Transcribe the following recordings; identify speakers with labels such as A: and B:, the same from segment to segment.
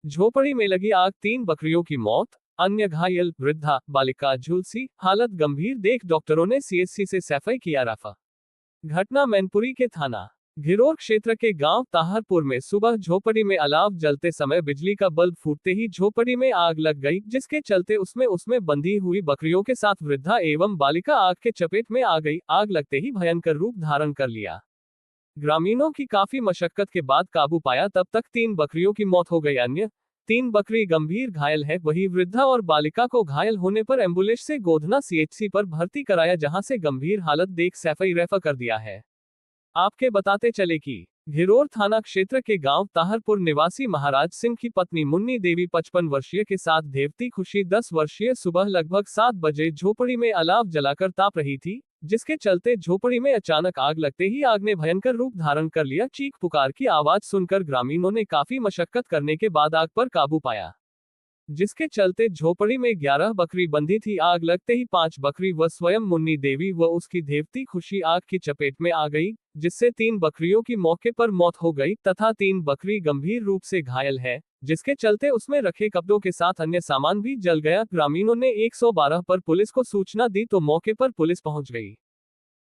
A: झोपड़ी में लगी आग, 3 बकरियों की मौत, अन्य घायल, वृद्धा बालिका झुलसी, हालत गंभीर देख डॉक्टरों ने सीएचसी से सैफई किया रफा। घटना मैनपुरी के थाना घिरोर क्षेत्र के गांव ताहरपुर में सुबह झोपड़ी में अलाव जलते समय बिजली का बल्ब फूटते ही झोपड़ी में आग लग गई, जिसके चलते उसमें बंधी हुई बकरियों के साथ वृद्धा एवं बालिका आग के चपेट में आ गई। आग लगते ही भयंकर रूप धारण कर लिया। ग्रामीणों की काफी मशक्कत के बाद काबू पाया, तब तक 3 बकरियों की मौत हो गई, अन्य 3 बकरी गंभीर घायल है। वहीं वृद्धा और बालिका को घायल होने पर एम्बुलेंस से गोधना सीएचसी पर भर्ती कराया, जहां से गंभीर हालत देख सैफई रेफर कर दिया है। आपके बताते चले कि घिरोर थाना क्षेत्र के गांव ताहरपुर निवासी महाराज सिंह की पत्नी मुन्नी देवी 55 वर्षीय के साथ देवती खुशी 10 वर्षीय सुबह लगभग 7 बजे झोपड़ी में अलाव जलाकर ताप रही थी, जिसके चलते झोपड़ी में अचानक आग लगते ही आग ने भयंकर रूप धारण कर लिया। चीख पुकार की आवाज सुनकर ग्रामीणों ने काफी मशक्कत करने के बाद आग पर काबू पाया, जिसके चलते झोपड़ी में 11 बकरी बंधी थी। आग लगते ही 5 बकरी व स्वयं मुन्नी देवी व उसकी देवती खुशी आग की चपेट में आ गई, जिससे 3 बकरियों की मौके पर मौत हो गई तथा 3 बकरी गंभीर रूप से घायल है, जिसके चलते उसमें रखे कपड़ों के साथ अन्य सामान भी जल गया। ग्रामीणों ने 112 पर पुलिस को सूचना दी तो मौके पर पुलिस पहुंच गई।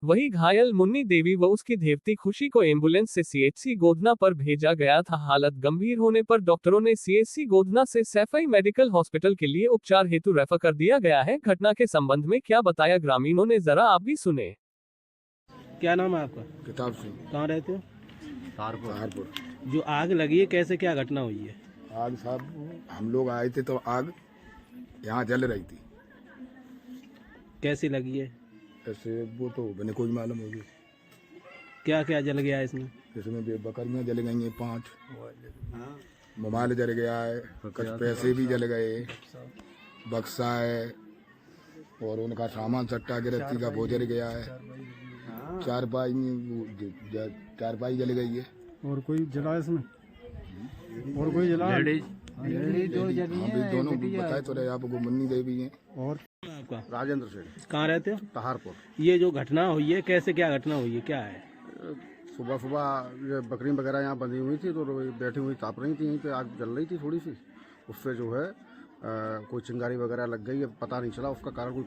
A: वही घायल मुन्नी देवी व उसकी देवती खुशी को एम्बुलेंस से सीएचसी गोधना पर भेजा गया था। हालत गंभीर होने पर डॉक्टरों ने सीएचसी गोधना से सैफई मेडिकल हॉस्पिटल के लिए उपचार हेतु रेफर कर दिया गया है। घटना के संबंध में क्या बताया ग्रामीणों ने, जरा आप भी सुने।
B: क्या नाम है आपका?
C: किताब सिंह।
B: कहाँ रहते हो?
C: तारपुर।
B: जो आग लगी है, कैसे क्या घटना हुई है?
C: आग साहब, हम लोग आए थे तो आग यहाँ जल रही थी।
B: कैसी लगी है?
C: ऐसे वो तो मैंने कोई मालूम होगी।
B: क्या क्या जल गया है इसमें?
C: इसमें बकरियाँ जल गई हैं 5, मोबाइल जल गया है, कुछ पैसे भी जल गए, बक्सा है और उनका सामान सट्टा गिरफ्ती का वो जल गया है। चारपाई जल गई है।
D: और कोई जला इसमें? और कोई जला?
C: दोनों बताए तो रहे आपको, मुन्नी देवी हैं।
D: और
B: आपका?
C: राजेंद्र सिंह।
B: कहाँ रहते हो?
C: ताहरपुर।
B: ये जो घटना हुई है, कैसे क्या घटना हुई है, क्या है?
E: सुबह सुबह ये बकरी वगैरह यहाँ बंधी हुई थी तो बैठी हुई ताप रही थी, यहीं पे आग जल रही थी थोड़ी सी। उससे जो है कोई चिंगारी वगैरह लग गई है, पता नहीं चला उसका कारण, कोई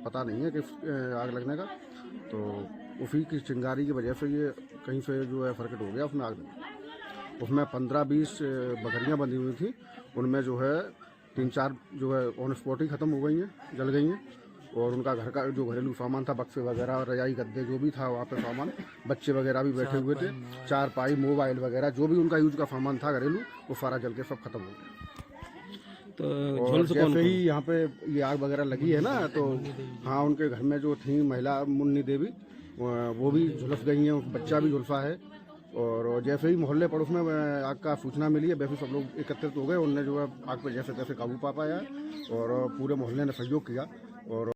E: पता नहीं है कि आग लगने का। तो उसी की चिंगारी की वजह से ये कहीं से जो है सर्किट हो गया, उसमें आग लगी। उसमें 15-20 बकरियाँ बंधी हुई थी, उनमें जो है 3-4 जो है ऑन स्पॉट ही ख़त्म हो गई हैं, जल गई हैं। और उनका घर का जो घरेलू सामान था, बक्से वगैरह, रजाई गद्दे, जो भी था वहाँ पे सामान, बच्चे वगैरह भी बैठे हुए थे, चारपाई, मोबाइल वगैरह, जो भी उनका यूज का सामान था घरेलू, वो सारा जल के सब खत्म हो गया।
B: तो
E: और जैसे ही यहाँ पे ये आग वगैरह लगी है ना, तो हाँ, उनके घर में जो थी महिला मुन्नी देवी, वो भी झुलस गई हैं, बच्चा भी झुलसा है। और जैसे ही मोहल्ले पड़ोस में आग का सूचना मिली है, वैसे सब लोग एकत्रित हो गए, उनने जो है आग पर जैसे तैसे काबू पा पाया और पूरे मोहल्ले ने सहयोग किया। और